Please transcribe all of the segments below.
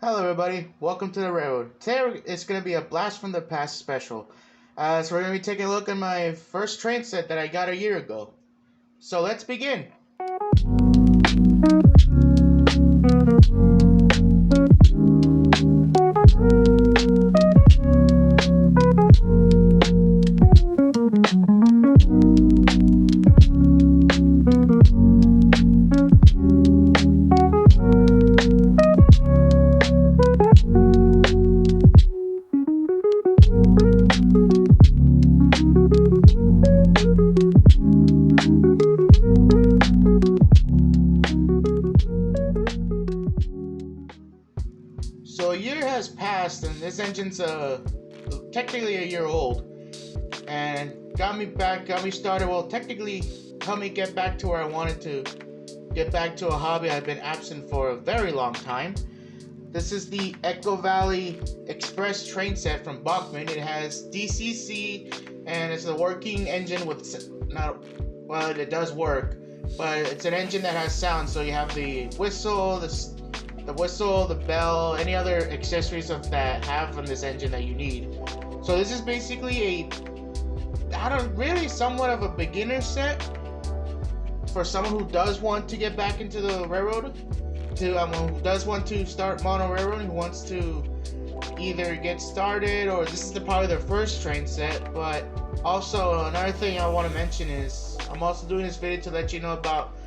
Hello everybody, welcome to the railroad. Today it's going to be a blast from the past special. So we're going to be taking a look at my first train set that I got a year ago. So let's begin. So a year has passed and this engine's technically a year old and got me started, well technically helped me get back to where I wanted to get back to a hobby I've been absent for a very long time. This is the Echo Valley Express train set from Bachmann. It has DCC and it's a working engine with it does work, but it's an engine that has sound, so you have the whistle, the bell, any other accessories of that have on this engine that you need. So this is basically somewhat of a beginner set for someone who does want to get back into the railroad, who does want to start mono railroading, who wants to either get started or this is probably their first train set. But also another thing I want to mention is I'm also doing this video to let you know about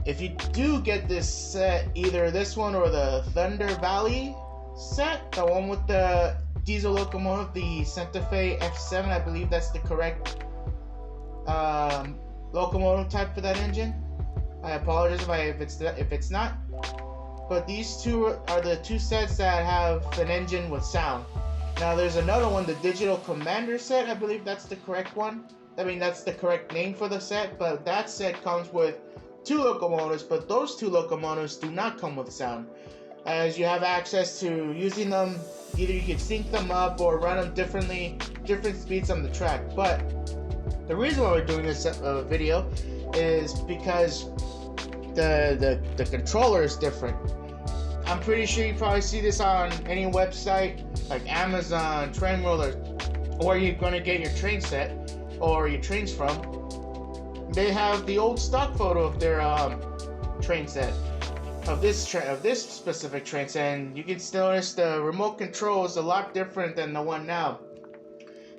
if you do get this set, either this one or the Thunder Valley set, the one with the diesel locomotive, the Santa Fe F7, I believe that's the correct locomotive type for that engine. I apologize if it's not. But these two are the two sets that have an engine with sound. Now there's another one, the Digital Commander set, I believe that's the correct one. I mean that's the correct name for the set, but that set comes with two locomotives, but those two locomotives do not come with sound, as you have access to using them. Either you can sync them up or run them different speeds on the track. But the reason why we're doing this video is because the controller is different. I'm pretty sure you probably see this on any website like Amazon, Train Roller, or you're gonna get your train set or your trains from. They have the old stock photo of their train set, of this specific train set, and you can still notice the remote control is a lot different than the one now.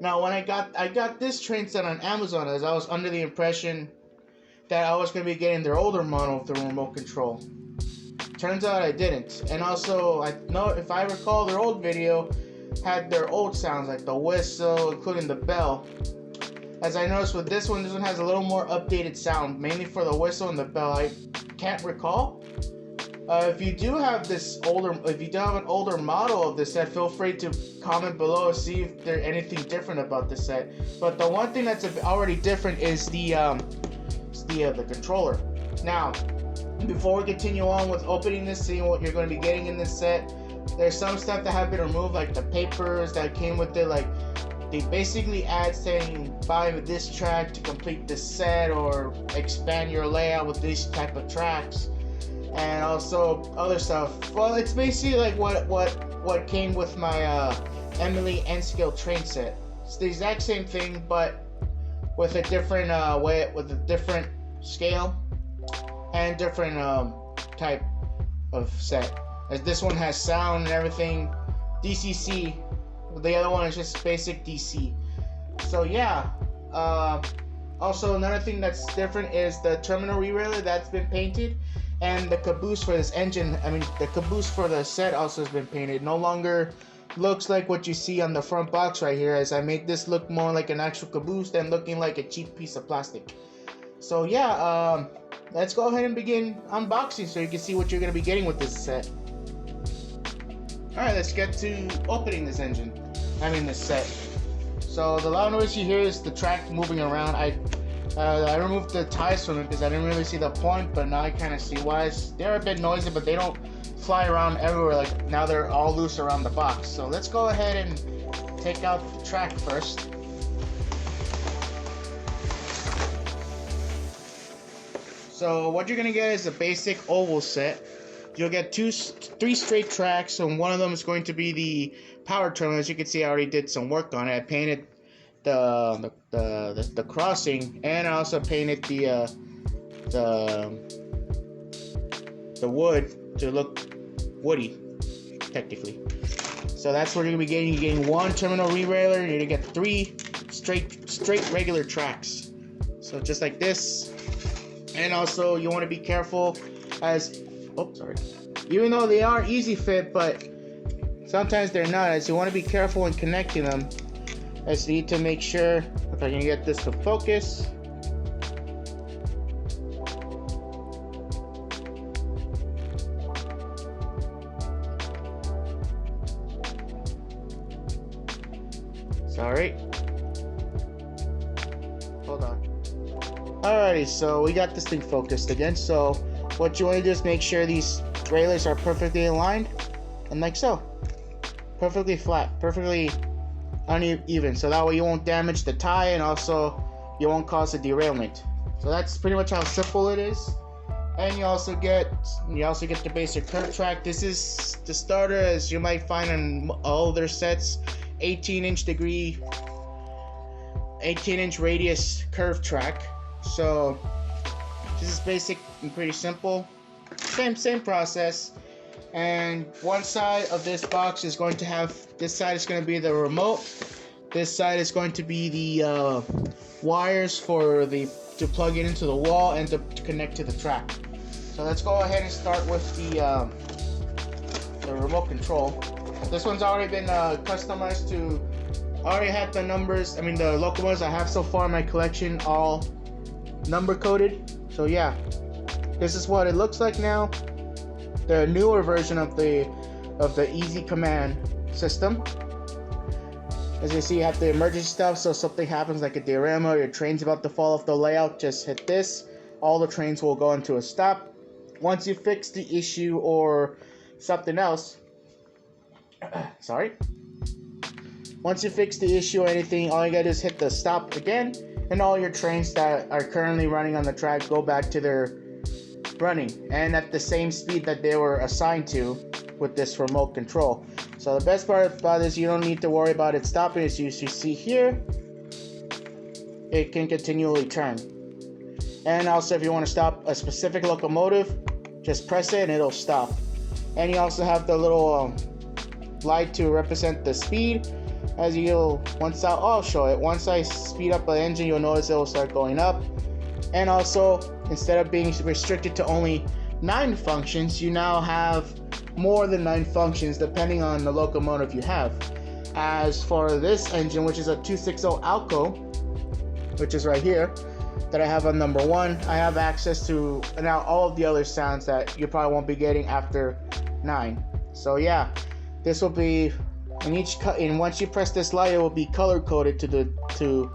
Now, when I got this train set on Amazon, as I was under the impression that I was going to be getting their older model with the remote control. Turns out I didn't, and also I know, if I recall, their old video had their old sounds like the whistle, including the bell. As I noticed with this one has a little more updated sound, mainly for the whistle and the bell. I can't recall. If you do have an older model of this set, feel free to comment below and see if there's anything different about this set. But the one thing that's already different is the controller. Now, before we continue on with opening this, seeing what you're going to be getting in this set, there's some stuff that have been removed, like the papers that came with it, like. They basically add saying buy this track to complete this set or expand your layout with these type of tracks, and also other stuff. Well, it's basically like what came with my Emily N-scale train set. It's the exact same thing, but with a different with a different scale and different type of set. As this one has sound and everything, DCC. The other one is just basic DC. So yeah. Also another thing that's different is the terminal rerailer that's been painted, and the caboose for this engine. I mean, the caboose for the set also has been painted. No longer looks like what you see on the front box right here, as I made this look more like an actual caboose than looking like a cheap piece of plastic. So yeah, let's go ahead and begin unboxing so you can see what you're gonna be getting with this set. Alright, let's get to opening this this set. So the loud noise you hear is the track moving around. I removed the ties from it because I didn't really see the point, but now I kind of see why. They're a bit noisy, but they don't fly around everywhere like now they're all loose around the box. So let's go ahead and take out the track first. So what you're gonna get is a basic oval set. you'll get three straight tracks, and one of them is going to be the power terminal. As you can see, I already did some work on it. I painted the crossing, and I also painted the wood to look woody, technically. So that's what you're gonna be getting. You're getting one terminal re-railer. You're gonna get three straight regular tracks. So just like this. And also you want to be careful as, even though they are easy fit, but sometimes they're not, as you want to be careful when connecting them, as you need to make sure, if I can get this to focus. Sorry. Hold on. Alrighty, so we got this thing focused again. So what you want to do is make sure these railers are perfectly aligned, and like so. Perfectly flat, perfectly uneven, so that way you won't damage the tie, and also you won't cause a derailment. So that's pretty much how simple it is. And you also get the basic curve track. This is the starter, as you might find in all their sets, 18-inch radius curve track. So this is basic and pretty simple. Same process. And one side of this box is going to have, this side is going to be the remote. This side is going to be the wires to plug it into the wall and to connect to the track. So let's go ahead and start with the remote control. This one's already been customized to, I already have the numbers, the locomotives I have so far in my collection all number coded. So yeah, this is what it looks like now. The newer version of the Easy Command system. As you see, you have the emergency stuff, so something happens like a derailment or your train's about to fall off the layout, just hit this. All the trains will go into a stop. Once you fix the issue or something else, once you fix the issue or anything, all you gotta do is hit the stop again, and all your trains that are currently running on the track go back to their running, and at the same speed that they were assigned to with this remote control. So the best part about this, you don't need to worry about it stopping. As you see here, it can continually turn. And also, if you want to stop a specific locomotive, just press it and it'll stop. And you also have the little light to represent the speed. As I'll show it. Once I speed up the engine, you'll notice it will start going up. And also, instead of being restricted to only 9 functions, you now have more than 9 functions depending on the locomotive you have. As for this engine, which is a 260 Alco, which is right here, that I have on number 1, I have access to now all of the other sounds that you probably won't be getting after 9. So yeah, this will be and once you press this light, it will be color coded to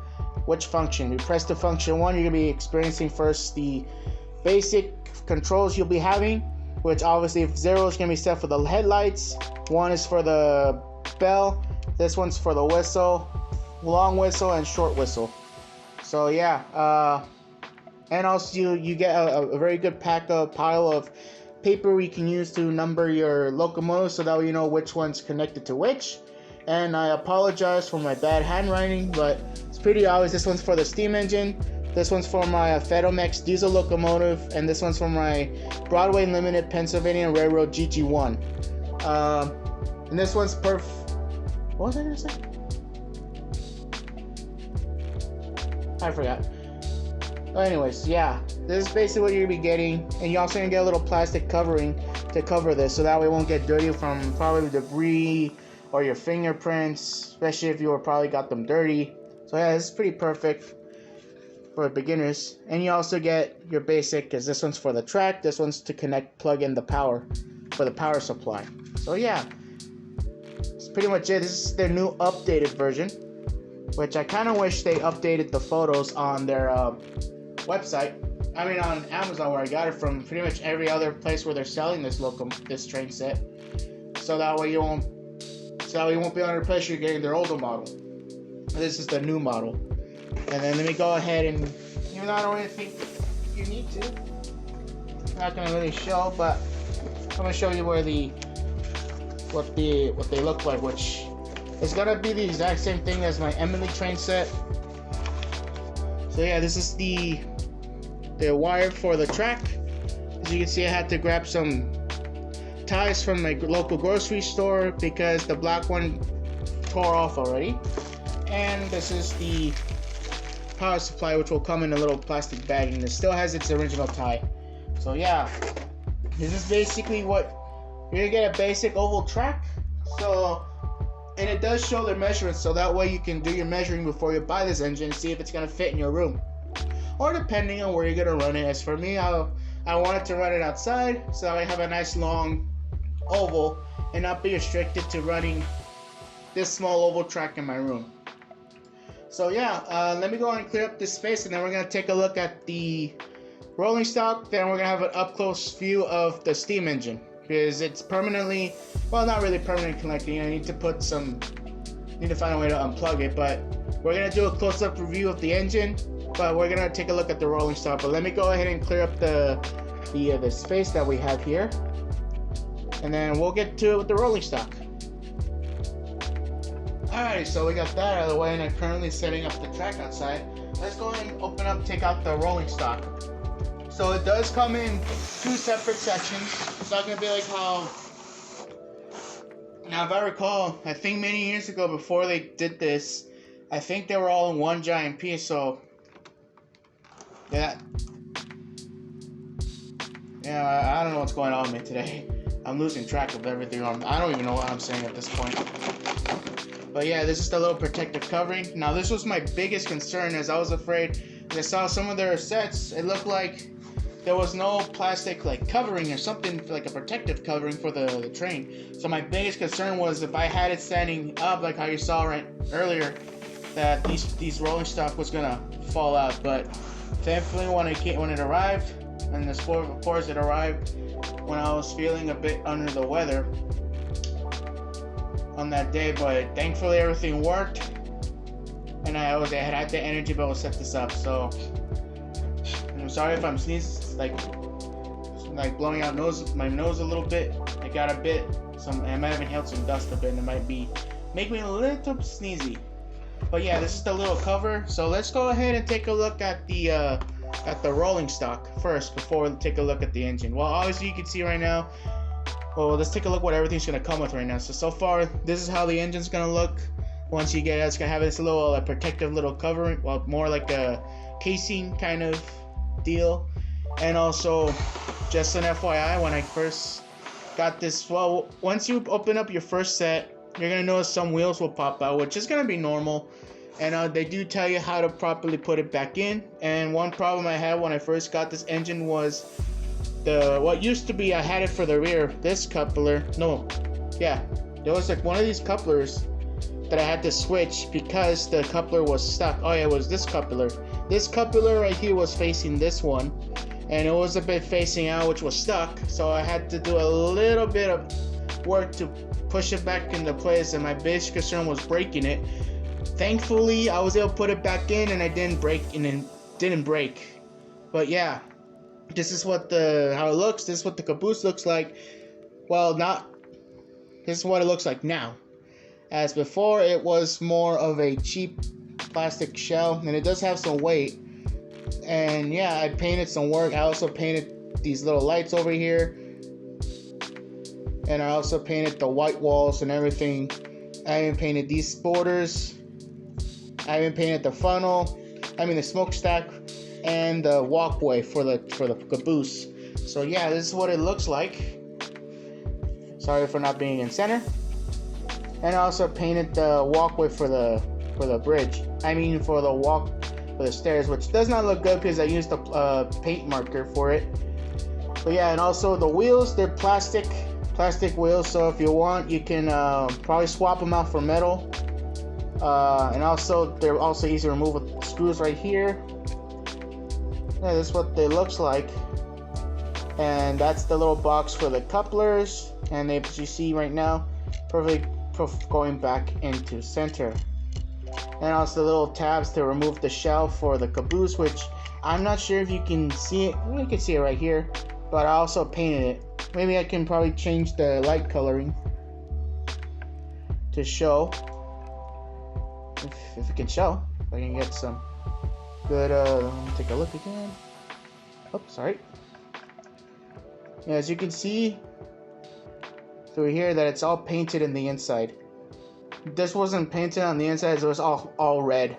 which function. You press the function 1, you're gonna be experiencing first the basic controls you'll be having, which obviously if 0 is gonna be set for the headlights, 1 is for the bell, this one's for the whistle, long whistle and short whistle. So yeah, and also you get a very good pile of paper we can use to number your locomotive, so that way you know which one's connected to which. And I apologize for my bad handwriting, but it's pretty obvious. This one's for the steam engine, this one's for my Fetomex diesel locomotive, and this one's for my Broadway Limited Pennsylvania Railroad GG1. And this one's what was I gonna say? I forgot. Anyways, yeah, this is basically what you're gonna be getting, and you're also gonna get a little plastic covering to cover this, so that way it won't get dirty from probably debris or your fingerprints, especially if you probably got them dirty. So yeah, this is pretty perfect for beginners. And you also get your basic, because this one's for the track, this one's to plug in the power for the power supply. So yeah, that's pretty much it. This is their new updated version, which I kind of wish they updated the photos on their website. On Amazon, where I got it from. Pretty much every other place where they're selling this train set. So that way you won't be under pressure getting their older model. This is the new model. And then let me go ahead and, even though I don't really think you need to, I'm not gonna really show, but I'm gonna show you where what they look like, which is gonna be the exact same thing as my Emily train set. So yeah, this is the wire for the track. As you can see, I had to grab some ties from my local grocery store because the black one tore off already. And this is the power supply, which will come in a little plastic bag, and it still has its original tie. So yeah, this is basically what you're gonna get, a basic oval track. So, and it does show the measurements, so that way you can do your measuring before you buy this engine and see if it's gonna fit in your room, or depending on where you're gonna run it. As for me, I wanted to run it outside, so I have a nice long oval and not be restricted to running this small oval track in my room. So yeah, let me go and clear up this space, and then we're gonna take a look at the rolling stock. Then we're gonna have an up close view of the steam engine, because it's permanently, well, not really permanently connected. I need to find a way to unplug it, but we're gonna do a close-up review of the engine, but we're gonna take a look at the rolling stock. But let me go ahead and clear up the space that we have here, and then we'll get to the rolling stock. Alright, so we got that out of the way, and I'm currently setting up the track outside. Let's go ahead and take out the rolling stock. So it does come in two separate sections. It's not going to be like how... Now, if I recall, I think many years ago before they did this, I think they were all in one giant piece, so... Yeah, I don't know what's going on with me today. I'm losing track of everything. I don't even know what I'm saying at this point. But yeah, this is the little protective covering. Now, this was my biggest concern, as I was afraid. When I saw some of their sets, it looked like there was no plastic like covering or something like a protective covering for the train. So my biggest concern was if I had it standing up like how you saw right earlier, that these rolling stock was gonna fall out. But thankfully, when it arrived, and of course it arrived when I was feeling a bit under the weather on that day, but thankfully everything worked, and I had the energy to set this up. So I'm sorry if I'm sneezing, like blowing out my nose a little bit. I got a bit, I might have inhaled some dust a bit, and it might make me a little sneezy. But yeah, this is the little cover. So let's go ahead and take a look at the rolling stock first before we take a look at the engine. Well, obviously you can see right now. Well, let's take a look what everything's gonna come with right now. So far, this is how the engine's gonna look. Once you get it, it's gonna have this little protective little covering, well, more like a casing kind of deal. And also, just an FYI, when I first got this, well, once you open up your first set, you're gonna notice some wheels will pop out, which is gonna be normal. And they do tell you how to properly put it back in. And one problem I had when I first got this engine was what used to be, I had it for the rear, this coupler, there was like one of these couplers that I had to switch because the coupler was stuck. Oh yeah, it was this coupler. This coupler right here was facing this one, and it was a bit facing out, which was stuck, so I had to do a little bit of work to push it back into place, and my biggest concern was breaking it. Thankfully, I was able to put it back in, and it didn't break. But yeah, this is how it looks. This is what the caboose looks like. Well, this is what it looks like now. As before, it was more of a cheap plastic shell, and it does have some weight. And yeah, I painted some work. I also painted these little lights over here, and I also painted the white walls and everything. I even painted these borders. I even painted the funnel. The smokestack and the walkway for the caboose. So yeah, this is what it looks like. Sorry for not being in center. And I also painted the walkway for the bridge. For the stairs, which does not look good because I used a paint marker for it. But yeah, and also the wheels, they're plastic wheels. So if you want, you can probably swap them out for metal. And also, they're also easy to remove with screws right here. Yeah, this is what they looks like. And that's the little box for the couplers. And as you see right now, perfectly going back into center. And also the little tabs to remove the shell for the caboose, which I'm not sure if you can see it. You can see it right here, but I also painted it. Maybe I can probably change the light coloring to show, if it can show. If I can get some good, let me take a look again. Oh, sorry. Yeah, as you can see through here that it's all painted in the inside. This wasn't painted on the inside, it was all red.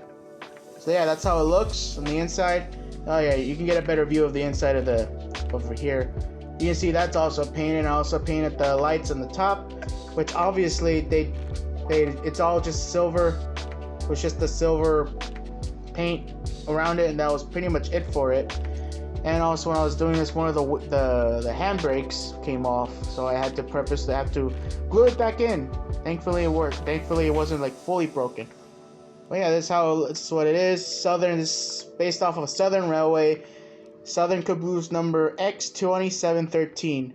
So yeah, that's how it looks on the inside. Oh yeah, you can get a better view of the inside of the over here. You can see that's also painted. I also painted the lights on the top, which obviously it's all just silver. It was just the silver paint around it, and that was pretty much it for it. And also when I was doing this, one of the handbrakes came off, so I had to have to glue it back in. Thankfully it worked. Thankfully it wasn't like fully broken. But yeah, this is what it is. Southern is based off of Southern Railway, Southern Caboose number X2713.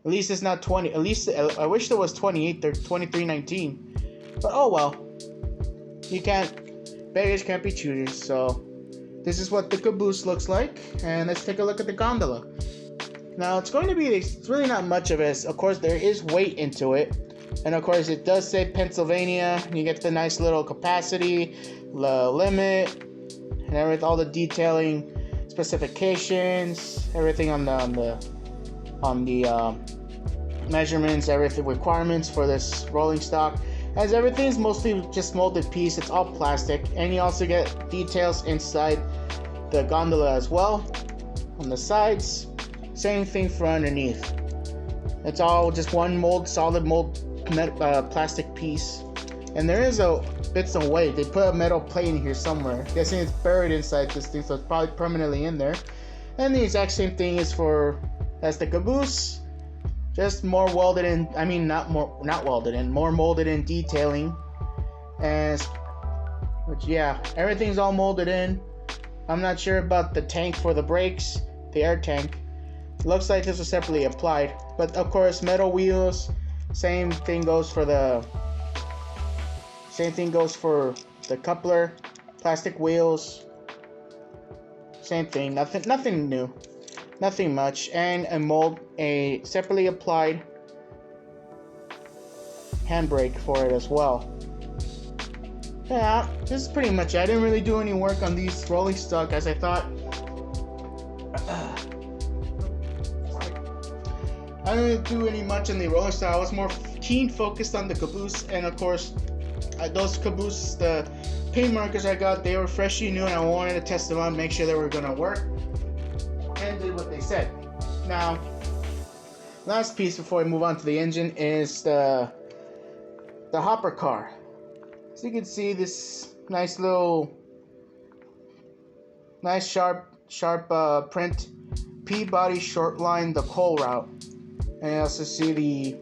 At least it's not 20. At least I wish there was 2319. But oh well. Beggars can't be choosers. So this is what the caboose looks like, and let's take a look at the gondola. Now it's really not much of it. Of course, there is weight into it, and of course it does say Pennsylvania. You get the nice little capacity, the limit, and all the detailing, specifications, everything on the measurements, everything requirements for this rolling stock. As everything's mostly just molded piece, it's all plastic, and you also get details inside the gondola as well. On the sides, same thing for underneath. It's all just one solid mold plastic piece, and there is bits of weight. They put a metal plate in here somewhere. I'm guessing it's buried inside this thing, so it's probably permanently in there. And the exact same thing is as the caboose. Just more welded in, not welded in, more molded in detailing. Which yeah, everything's all molded in. I'm not sure about the tank for the brakes, the air tank. Looks like this was separately applied. But of course, metal wheels, same thing goes for the coupler, plastic wheels. Same thing, nothing new. Nothing much, and a separately applied handbrake for it as well. Yeah, this is pretty much it. I didn't really do any work on these rolling stock as I thought. I didn't do any much on the rolling stock. I was more focused on the caboose, and of course, those caboose, the paint markers I got, they were freshly new, and I wanted to test them out, make sure they were gonna work. And did what they said. Now, last piece before we move on to the engine is the hopper car. So you can see this nice sharp print, Peabody short line, the coal route, and you also see the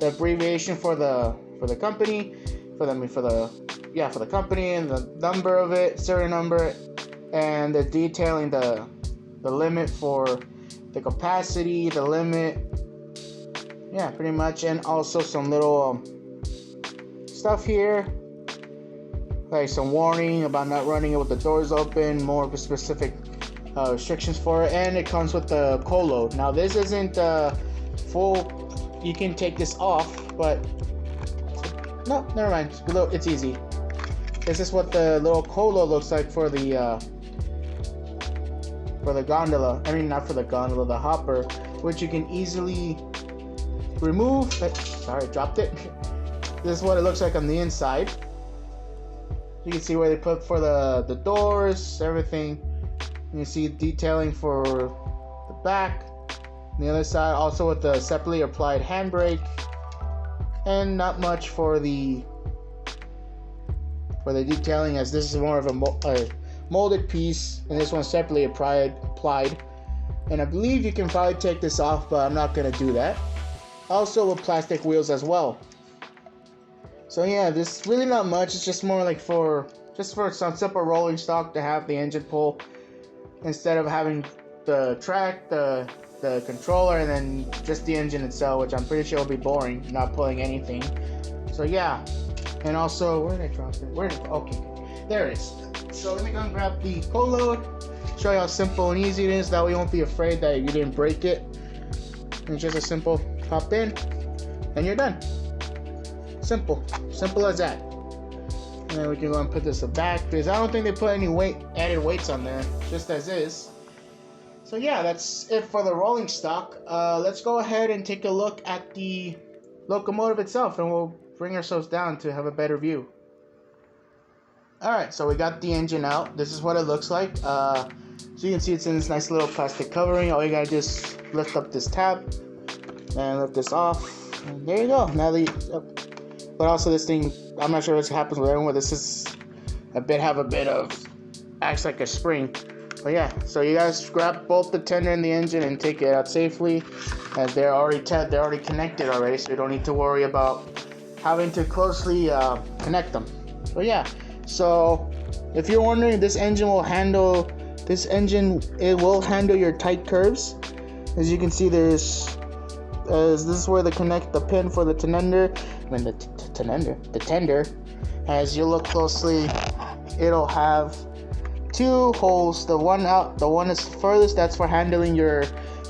abbreviation for the company, for the company, and the number of it, serial number, and the detailing, the limit for the capacity, the limit, yeah, pretty much, and also some little stuff here, like some warning about not running it with the doors open, more of a specific restrictions for it, and it comes with the coal load. Now this isn't full, you can take this off, but no, never mind, it's easy. This is what the little coal load looks like for the gondola. Not for the gondola, the hopper, which you can easily remove. Sorry, dropped it. This is what it looks like on the inside. You can see where they put for the doors, everything. And you see detailing for the back. On the other side, also with the separately applied handbrake. And not much for the detailing, as this is more of a molded piece, and this one's separately applied. And I believe you can probably take this off, but I'm not going to do that. Also with plastic wheels as well. So yeah, this really not much. It's just more like for some simple rolling stock to have the engine pull, instead of having the track, the controller, and then just the engine itself, which I'm pretty sure will be boring, not pulling anything. So yeah, and also, where did I drop it? Okay, there it is. So let me go and grab the coal load, show you how simple and easy it is, that way you won't be afraid that you didn't break it. It's just a simple pop in, and you're done. Simple as that. And then we can go and put this back, because I don't think they put any added weights on there, just as is. So yeah, that's it for the rolling stock. Let's go ahead and take a look at the locomotive itself, and we'll bring ourselves down to have a better view. Alright, so we got the engine out. This is what it looks like. So you can see it's in this nice little plastic covering. All you gotta do is lift up this tab and lift this off. And there you go. Now but also this thing, I'm not sure what happens with everyone. This is have a bit of acts like a spring. But yeah, so you guys grab both the tender and the engine and take it out safely, as they're already connected already, so you don't need to worry about having to closely connect them. But yeah, so if you're wondering, this engine will handle your tight curves. As you can see, this is where they connect the pin for the tender. The tender. As you look closely, it'll have two holes. The one is furthest. That's for handling your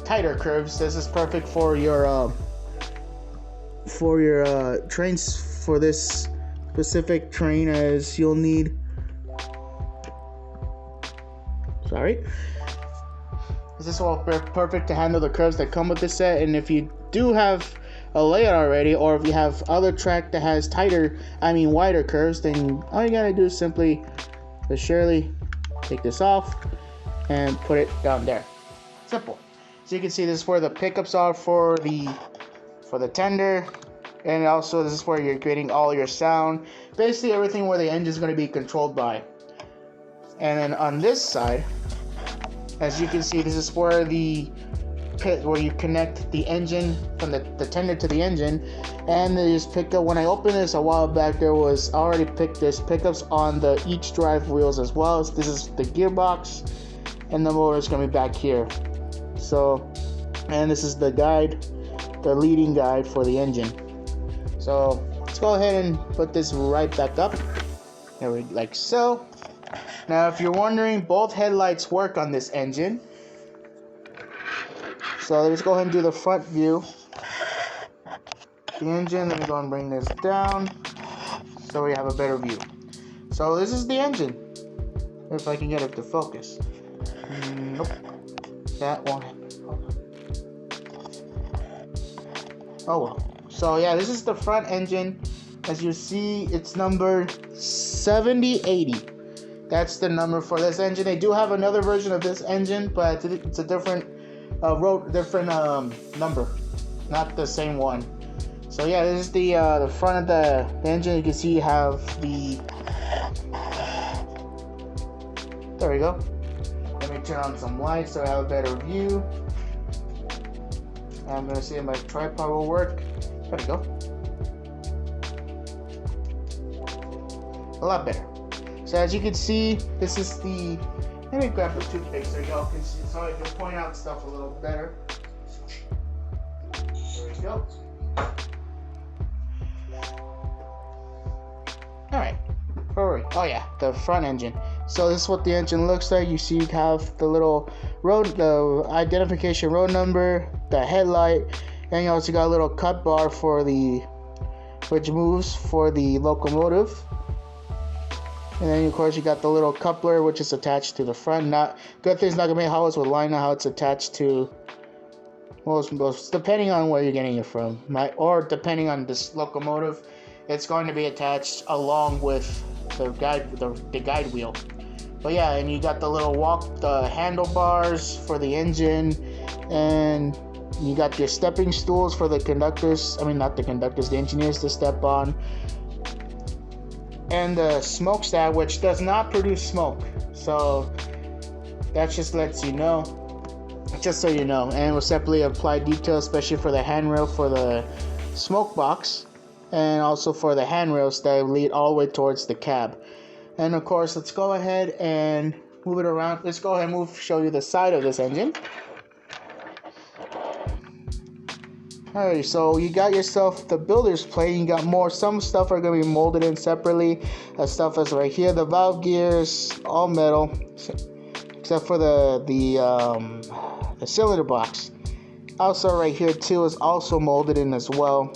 tighter curves. This is perfect for your trains, for this specific train, as you'll need. This will be perfect to handle the curves that come with this set. And if you do have a layout already, or if you have other track that has wider curves, then all you gotta do is simply but surely take this off and put it down there. Simple. So you can see this is where the pickups are for the tender, and also this is where you're getting all your sound, basically everything where the engine is going to be controlled by. And then on this side, as you can see, this is where where you connect the engine from the tender to the engine. And this pickup, when I opened this a while back, there's pickups on each drive wheels as well. So this is the gearbox, and the motor is going to be back here. So, and this is the leading guide for the engine. So let's go ahead and put this right back up. There we like so. Now, if you're wondering, both headlights work on this engine. So let's go ahead and do the front view. The engine, let me go and bring this down so we have a better view. So this is the engine. If I can get it to focus. Nope. That won't happen. Oh well. So yeah, this is the front engine. As you see, it's number 7080. That's the number for this engine. They do have another version of this engine, but it's a different number, not the same one. So yeah, this is the front of the engine. You can see you have there we go. Let me turn on some lights so I have a better view. I'm gonna see if my tripod will work. There we go. A lot better. So as you can see, this is let me grab the toothpick so y'all can see, so I can point out stuff a little better. There we go. Alright. Oh yeah, the front engine. So this is what the engine looks like. You see you have the little the identification road number, the headlight, and you also got a little cut bar which moves for the locomotive. And then of course you got the little coupler, which is attached to the front. Good thing it's not gonna be how it's with line, how it's attached to. Most depending on where you're getting it from, or depending on this locomotive, it's going to be attached along with the guide wheel. But yeah, and you got the handlebars for the engine, and you got your stepping stools for the conductors. The engineers to step on. And the smokestack, which does not produce smoke, so that just lets you know, just so you know. And will separately apply details, especially for the handrail for the smoke box, and also for the handrails that lead all the way towards the cab. And of course, let's go ahead and move it around. Let's go ahead and show you the side of this engine. Alright, so you got yourself the builder's plate. You got more. Some stuff are going to be molded in separately. That stuff is right here. The valve gears, all metal, except for the cylinder box. Also right here too is also molded in as well.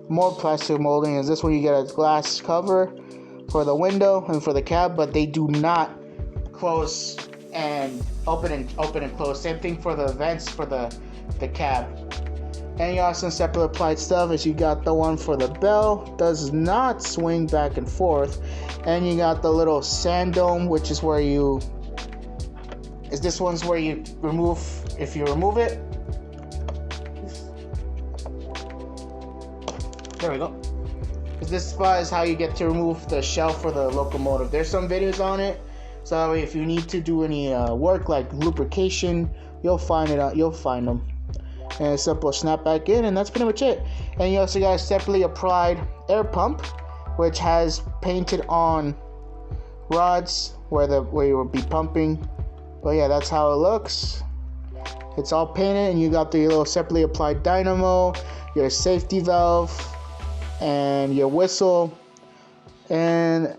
More plastic molding. Is this one you get a glass cover for the window and for the cab, but they do not close and open and close. Same thing for the vents for the cab. And you also separate applied stuff is you got the one for the bell, does not swing back and forth, and you got the little sand dome, which is where this one's where you remove, if you remove it. There we go. This spot is how you get to remove the shell for the locomotive. There's some videos on it, so that way if you need to do any work like lubrication, you'll find them. And a simple snap back in, and that's pretty much it. And you also got a separately applied air pump, which has painted on rods where you will be pumping. But yeah, that's how it looks. It's all painted, and you got the little separately applied dynamo, your safety valve, and your whistle. And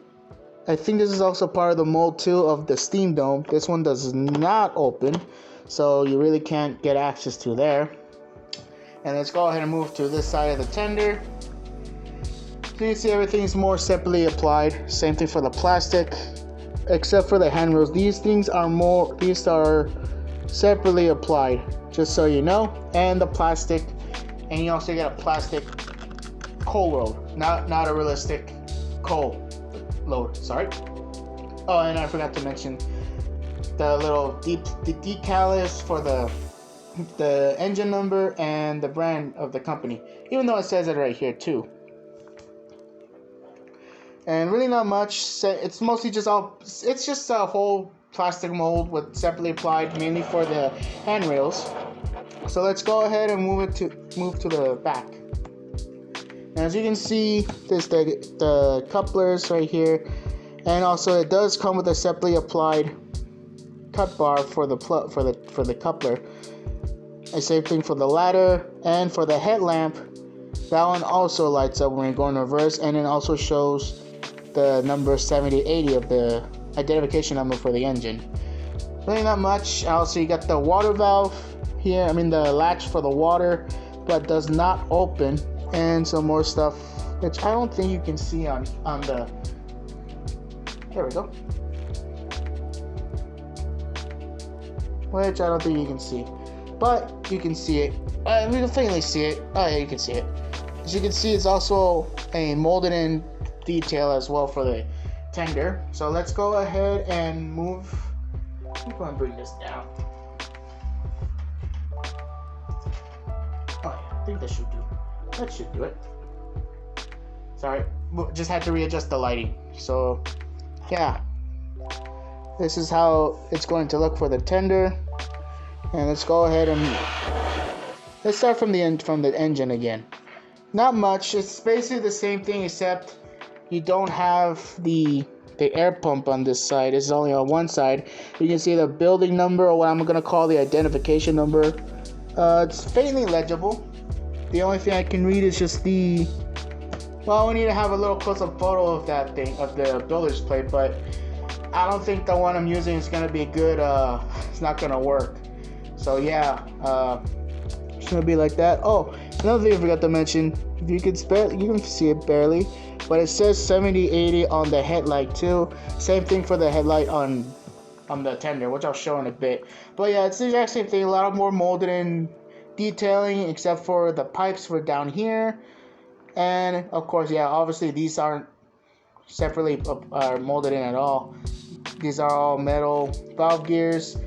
I think this is also part of the mold too of the steam dome. This one does not open, so you really can't get access to there. And let's go ahead and move to this side of the tender. So you see everything's more separately applied. Same thing for the plastic, except for the handrails. These are separately applied, just so you know. And the plastic, and you also get a plastic coal load, not a realistic coal load. Sorry. Oh, and I forgot to mention the little decal is for the engine number and the brand of the company, even though it says it right here too. And really not much. It's mostly just a whole plastic mold with separately applied, mainly for the handrails. So let's go ahead and move to the back. And as you can see, there's the couplers right here, and also it does come with a separately applied cut bar for the coupler. And same thing for the ladder, and for the headlamp, that one also lights up when you're going reverse, and it also shows the number 7080 of the identification number for the engine. Really not much. Also, you got the water valve here, the latch for the water, but does not open, and some more stuff which I don't think you can see on the, there we go, which I don't think you can see, but you can see it. We can faintly see it. Oh yeah, you can see it. As you can see, it's also a molded in detail as well for the tender. So let's go ahead and move. I'm going to bring this down. Oh yeah, I think that should do it. Sorry, just had to readjust the lighting. So yeah, this is how it's going to look for the tender. And let's go ahead and let's start from the engine again. Not much. It's basically the same thing, except you don't have the air pump on this side. It's only on one side. You can see the building number, or what I'm gonna call the identification number. It's faintly legible. The only thing I can read is just we need to have a little close-up photo of that thing, of the builder's plate, but I don't think the one I'm using is gonna be good. It's not gonna work. So yeah, it's gonna be like that. Oh, another thing I forgot to mention, if you can see it barely, but it says 7080 on the headlight too. Same thing for the headlight on the tender, which I'll show in a bit. But yeah, it's the exact same thing. A lot more molded in detailing, except for the pipes for down here. And of course, yeah, obviously these aren't separately molded in at all. These are all metal valve gears,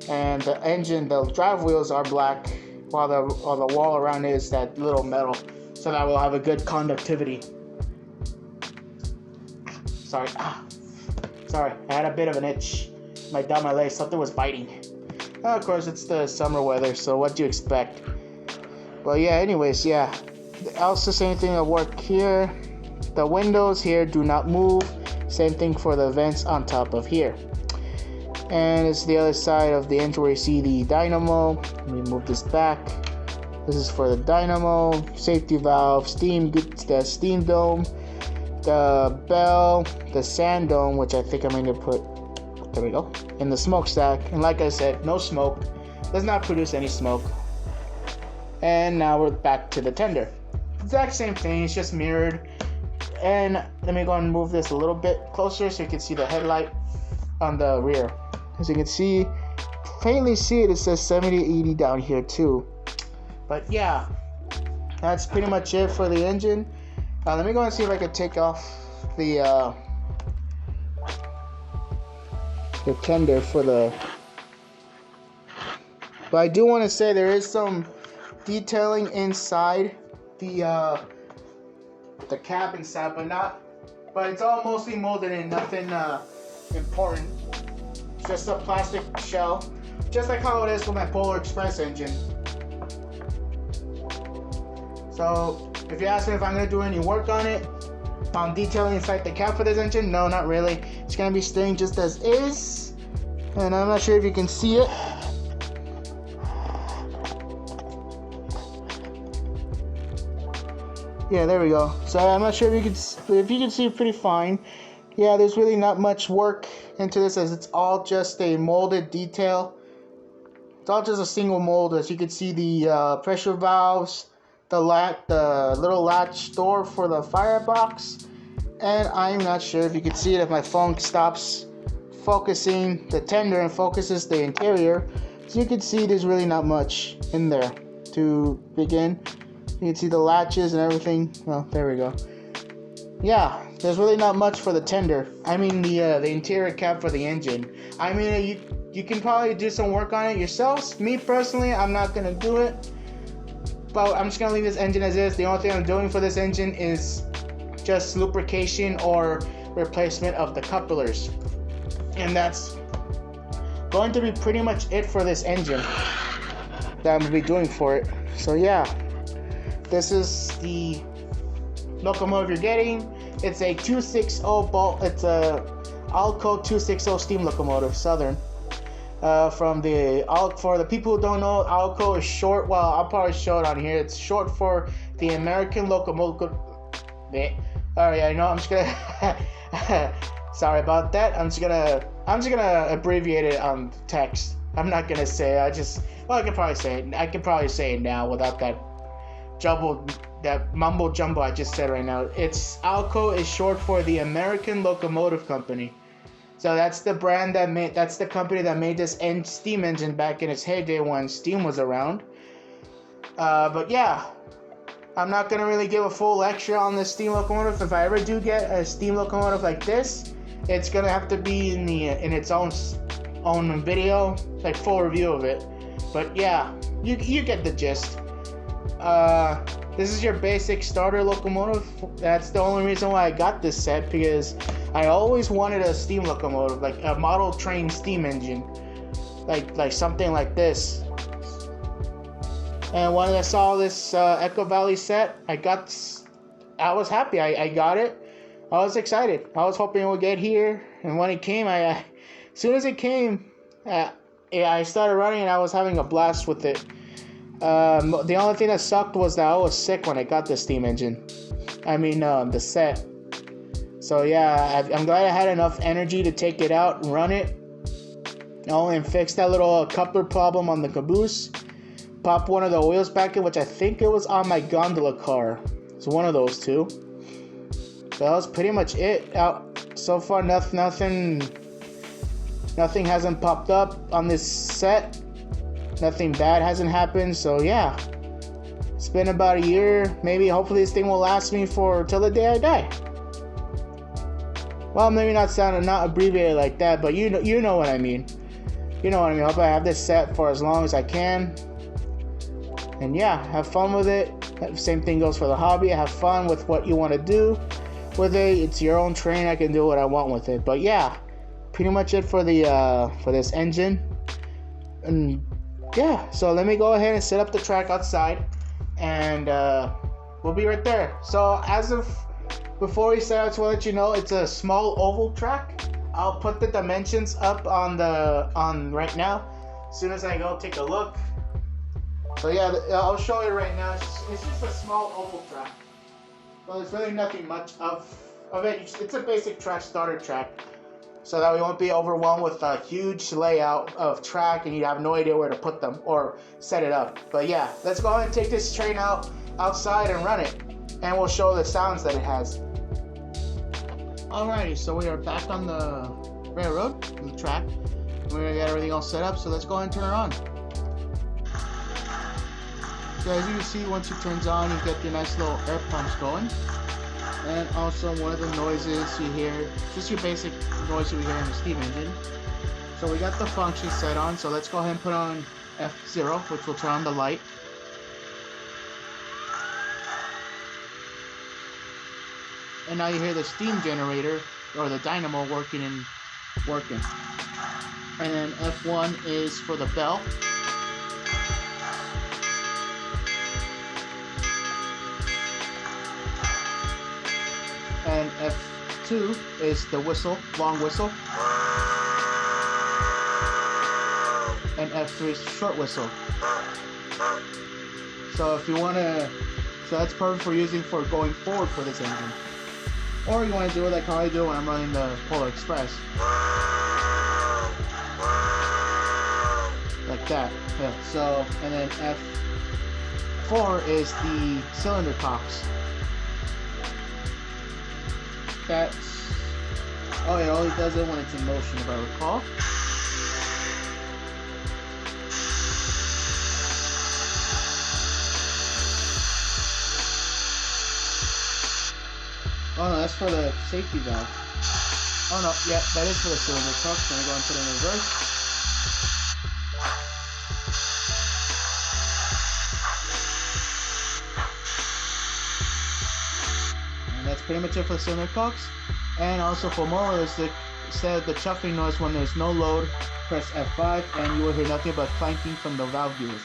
and the engine, the drive wheels are black, while the wall around it is that little metal, so that will have a good conductivity. Sorry, I had a bit of an itch. Down my leg, something was biting. Of course, it's the summer weather, so what do you expect? Well, yeah, anyways, yeah. Also, same thing at work here. The windows here do not move. Same thing for the vents on top of here. And it's the other side of the engine where you see the dynamo. Let me move this back. This is for the dynamo, safety valve, the steam dome, the bell, the sand dome, which I think I'm going to put, there we go, in the smokestack. And like I said, no smoke. Does not produce any smoke. And now we're back to the tender. Exact same thing, it's just mirrored. And let me go and move this a little bit closer so you can see the headlight on the rear. As you can see, faintly see it, it says 70-80 down here too. But yeah, that's pretty much it for the engine. Let me go and see if I can take off the tender for the. But I do want to say there is some detailing inside the cab inside, but it's all mostly molded in, nothing important. It's just a plastic shell, just like how it is with my Polar Express engine. So if you ask me if I'm going to do any work on it, on detailing inside the cab for this engine, no, not really. It's going to be staying just as is, and I'm not sure if you can see it. Yeah, there we go. So I'm not sure if you can see it pretty fine. Yeah, there's really not much work into this, as it's all just a molded detail. It's all just a single mold. As you can see, the pressure valves, the little latch door for the firebox, and I'm not sure if you can see it if my phone stops focusing the tender and focuses the interior. So you can see there's really not much in there to begin. You can see the latches and everything. Well, there we go. Yeah, there's really not much for the tender. I mean the interior cab for the engine. I mean you can probably do some work on it yourselves. Me personally, I'm not gonna do it. But I'm just gonna leave this engine as is. The only thing I'm doing for this engine is just lubrication or replacement of the couplers. And that's going to be pretty much it for this engine that I'm gonna be doing for it. So yeah. This is the locomotive you're getting. It's a 260 bolt. It's a Alco 260 steam locomotive, Southern. For the people who don't know, Alco is short. Well, I'll probably show it on here. It's short for the American Locomotive. Alright, I know. I'm just gonna. Sorry about that. I'm just gonna abbreviate it on text. I'm not gonna say. I can probably say it. I can probably say it now without that mumbo jumbo I just said right now. It's Alco is short for the American Locomotive Company. So that's the that's the company that made this steam engine back in its heyday when steam was around. But yeah, I'm not gonna really give a full lecture on this steam locomotive. If I ever do get a steam locomotive like this, it's gonna have to be in its own video, like full review of it. But yeah, you get the gist. This is your basic starter locomotive. That's the only reason why I got this set, because I always wanted a steam locomotive, like a model train steam engine, like something like this. And when I saw this Echo Valley set, I was happy. I got it. I was excited. I was hoping it would get here, and when it came, as soon as it came, I started running, and I was having a blast with it. The only thing that sucked was that I was sick when I got the steam engine. I mean, the set. So yeah, I'm glad I had enough energy to take it out and run it. And fix that little coupler problem on the caboose. Pop one of the oils back in, which I think it was on my gondola car. It's one of those two. So that was pretty much it. So far, nothing hasn't popped up on this set. Nothing bad hasn't happened, so yeah. It's been about a year. Maybe, hopefully this thing will last me till the day I die. Well, maybe not abbreviated like that, but you know what I mean. You know what I mean. Hope I have this set for as long as I can. And yeah, have fun with it. Same thing goes for the hobby. Have fun with what you want to do with it. It's your own train. I can do what I want with it. But yeah, pretty much it for this engine. And yeah, so let me go ahead and set up the track outside, and we'll be right there. So before we set out, to let you know, it's a small oval track. I'll put the dimensions up on right now, as soon as I go take a look. So yeah, I'll show you right now. It's just a small oval track. Well, there's really nothing much of it. It's a basic track, starter track. so that we won't be overwhelmed with a huge layout of track and you have no idea where to put them or set it up. But yeah, let's go ahead and take this train outside and run it, and we'll show the sounds that it has. Alrighty, so we are back on the railroad, the track. We're gonna get everything all set up, so let's go ahead and turn it on. So as you can see, once it turns on, you get your nice little air pumps going. And also one of the noises you hear, just your basic noise you hear in the steam engine. So we got the function set on, so let's go ahead and put on F0, which will turn on the light. And now you hear the steam generator, or the dynamo working. And then F1 is for the bell. And F2 is the whistle, long whistle. And F3 is short whistle. So if you want to, so that's perfect for using for going forward for this engine. Or you want to do it like how I do when I'm running the Polar Express. Like that. Yeah. So, and then F4 is the cylinder cocks. That's, oh, it only does it when it's in motion, if I recall. Oh no, that's for the safety valve. Oh no, yeah, that is for the cylinder cocks. I'm gonna go and put it in reverse. That's pretty much it for the cylinder cocks. And also for more realistic, instead of the chuffing noise when there's no load, press F5 and you will hear nothing but clanking from the valve gears.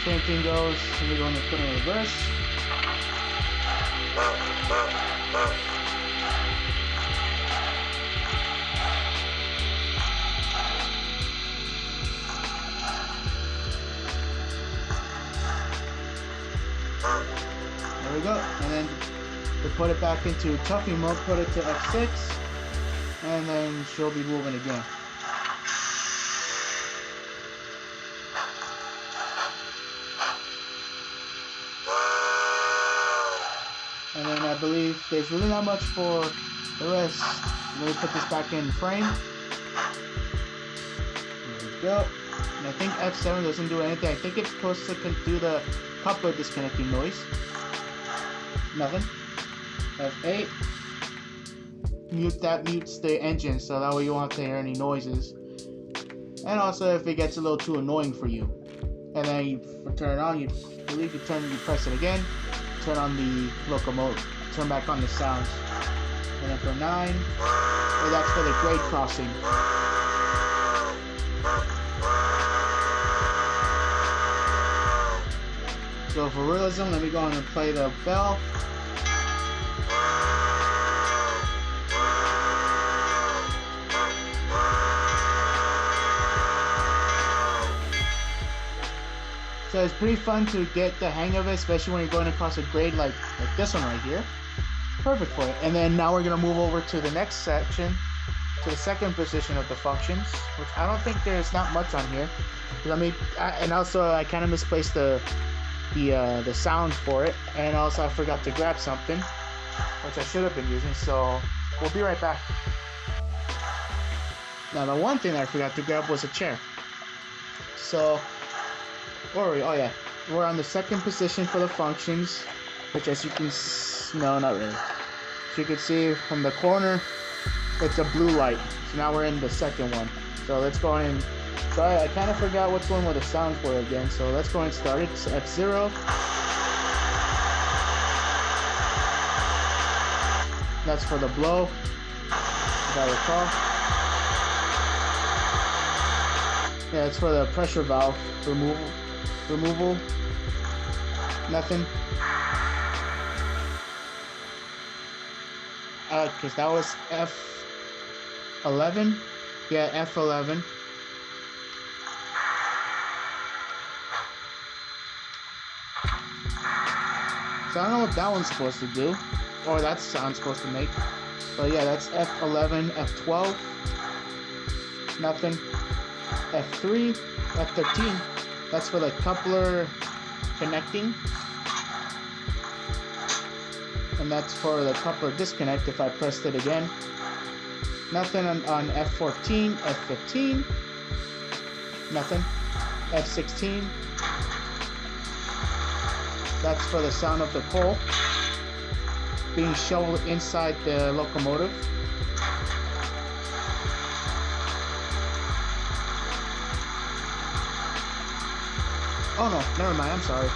Same thing goes when you're going to put it in reverse. There we go. And then to put it back into chuffing mode, put it to F6, and then she'll be moving again. And then I believe there's really not much for the rest. Let me put this back in frame. There we go. And I think F7 doesn't do anything. I think it's supposed to do the coupler disconnecting noise. Nothing. F8. Mute, that mutes the engine, so that way you won't have to hear any noises. And also if it gets a little too annoying for you. And then you turn it on, you press it again. Turn on the locomotive, turn back on the sounds. And then for 9, well, that's for the grade crossing. So for realism, let me go on and play the bell. So it's pretty fun to get the hang of it, especially when you're going across a grade like this one right here. Perfect for it. And then now we're going to move over to the next section, to the second position of the functions, which I don't think there's not much on here. And also I kind of misplaced the sound for it, and also I forgot to grab something, which I should have been using. So we'll be right back. Now the one thing I forgot to grab was a chair. So. Oh yeah, we're on the second position for the functions, which as you can no, not really. As you can see from the corner, it's a blue light. So now we're in the second one. So let's go ahead and try. I kind of forgot which one where the sounds were again. So let's go ahead and start it. It's F0. That's for the blow, if I recall. Yeah, it's for the pressure valve removal. Nothing. Because that was F11. Yeah, F11. So I don't know what that one's supposed to do, or that sound's supposed to make. But yeah, that's F11, F12. Nothing. F3, F13. That's for the coupler connecting. And that's for the coupler disconnect if I pressed it again. Nothing on F14, F15. Nothing. F16. That's for the sound of the coal being shoveled inside the locomotive. Oh no, never mind, I'm sorry.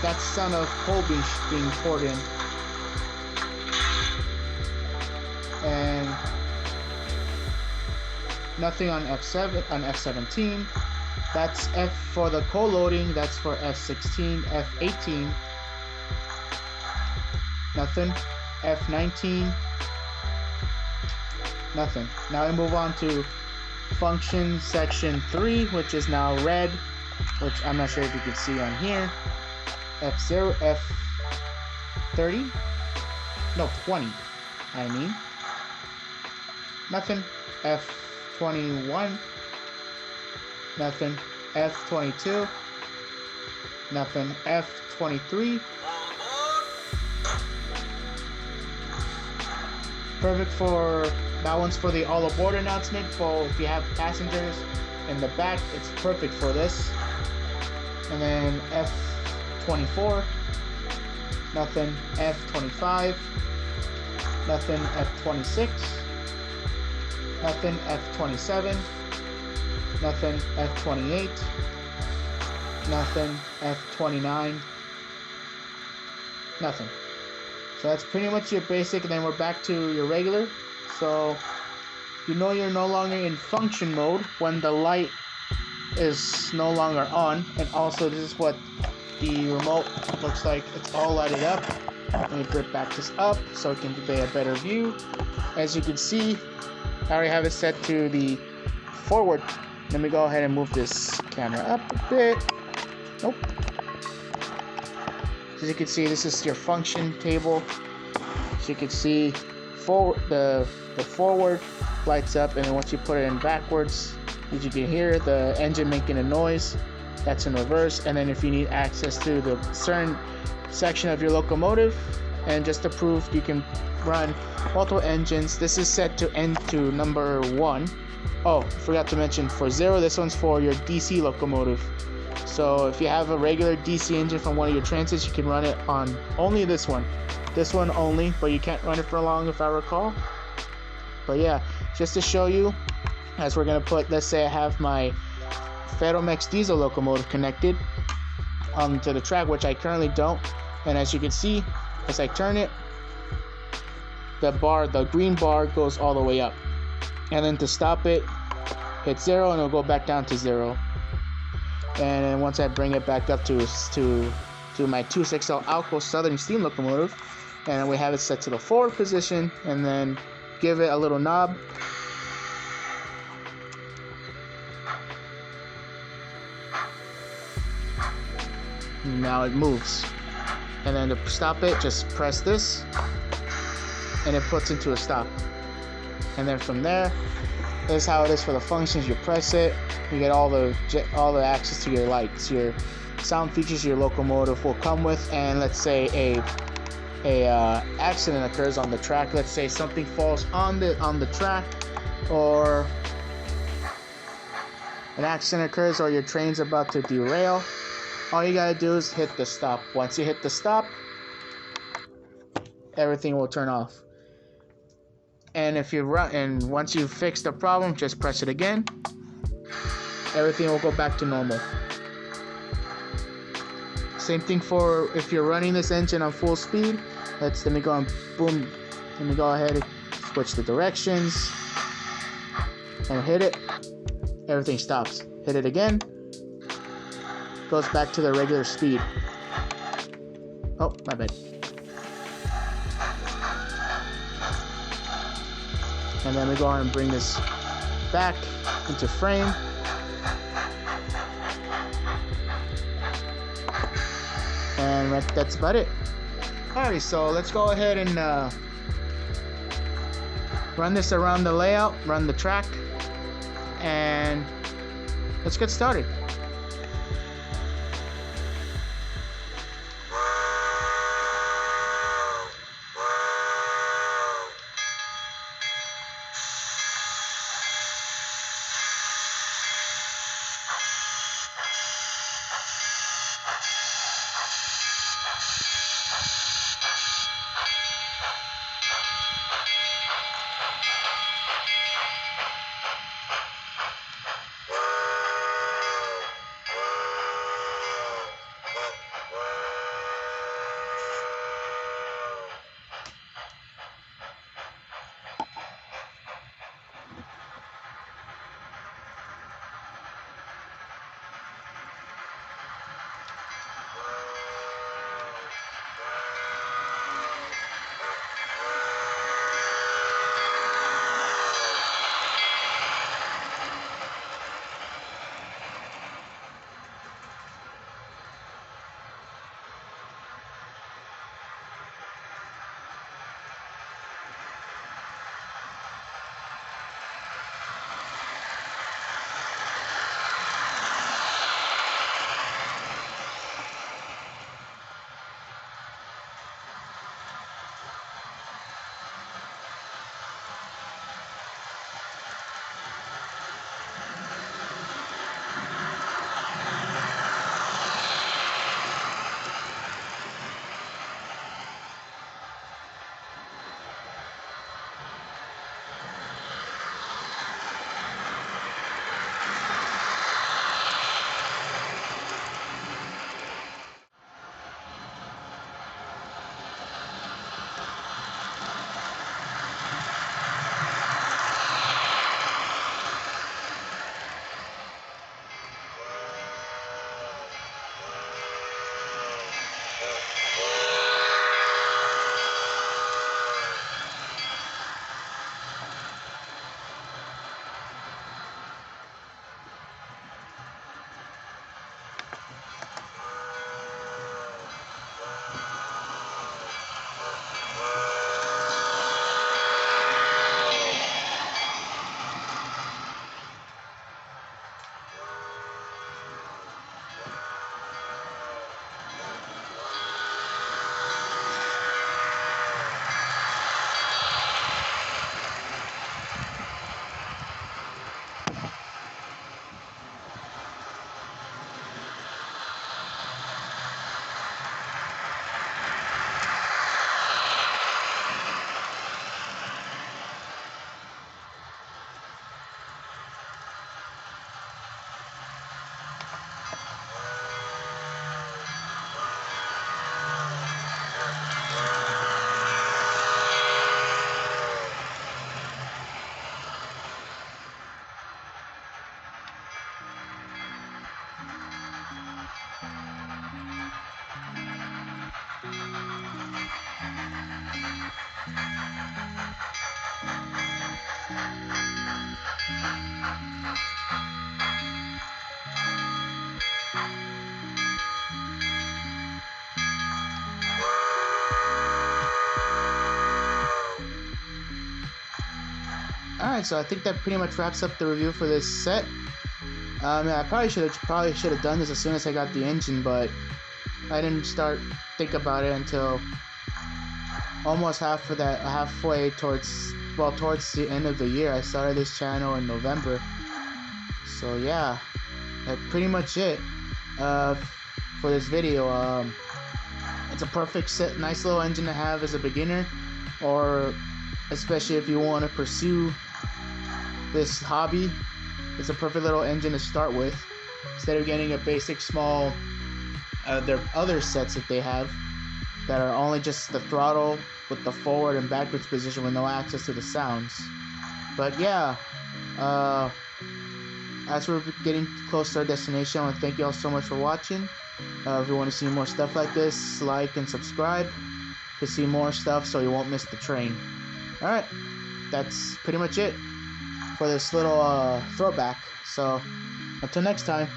That's the sound of coal being poured in. And nothing on F7, on F17. That's F for the coal loading. That's for F16, F18. Nothing. F19. Nothing. Now we move on to function section 3, which is now red, which I'm not sure if you can see on here. F0, F30. No, 20. I mean. Nothing. F21. Nothing. F22. Nothing. F23. Perfect for, that one's for the all aboard announcement. For if you have passengers in the back, it's perfect for this. And then F24. Nothing. F25. Nothing. F26. Nothing. F27. Nothing. F28. Nothing. F29. Nothing. So that's pretty much your basic, and then we're back to your regular. So you know you're no longer in function mode when the light is no longer on. And also this is what the remote looks like. It's all lighted up. Let me flip back this up so it can give a better view. As you can see, I already have it set to the forward. Let me go ahead and move this camera up a bit. Nope. As you can see, this is your function table. As you can see, the forward lights up, and then once you put it in backwards, as you can hear the engine making a noise. That's in reverse. And then if you need access to the certain section of your locomotive, and just to prove you can run multiple engines, this is set to number 1. Oh, forgot to mention, for 0, this one's for your DC locomotive. So if you have a regular DC engine from one of your transits, you can run it on only this one only, but you can't run it for long if I recall. But yeah, just to show you, as we're gonna put, let's say I have my Ferromex diesel locomotive connected to the track, which I currently don't, and as you can see, as I turn it, the green bar goes all the way up, and then to stop it, hit 0 and it'll go back down to 0. And then once I bring it back up to my 260L Alco Southern Steam locomotive, and we have it set to the forward position, and then give it a little knob. Now it moves. And then to stop it, just press this, and it puts into a stop. And then from there, this is how it is for the functions. You press it, you get all the access to your lights, your sound features your locomotive will come with. And let's say a accident occurs on the track. Let's say something falls on the track, or an accident occurs, or your train's about to derail. All you gotta do is hit the stop. Once you hit the stop, everything will turn off. And if you run, and once you fix the problem, just press it again. Everything will go back to normal. Same thing for if you're running this engine on full speed. Let me go and boom. Let me go ahead and switch the directions and hit it. Everything stops. Hit it again. Goes back to the regular speed. Oh, my bad. And then we go on and bring this back into frame. And that's about it. Alrighty, so let's go ahead and run this around the layout, run the track, and let's get started. Alright, so I think that pretty much wraps up the review for this set. Yeah, I probably should have done this as soon as I got the engine, but I didn't think about it until almost halfway towards the end of the year. I started this channel in November, so yeah, that's pretty much it for this video. It's a perfect set, nice little engine to have as a beginner, or especially if you want to pursue this hobby. It's a perfect little engine to start with instead of getting a basic small their other sets that they have that are only just the throttle with the forward and backwards position with no access to the sounds. But yeah, as we're getting close to our destination, I want to thank you all so much for watching. If you want to see more stuff like this, like and subscribe to see more stuff so you won't miss the train. Alright, that's pretty much it. for this little throwback. So until next time.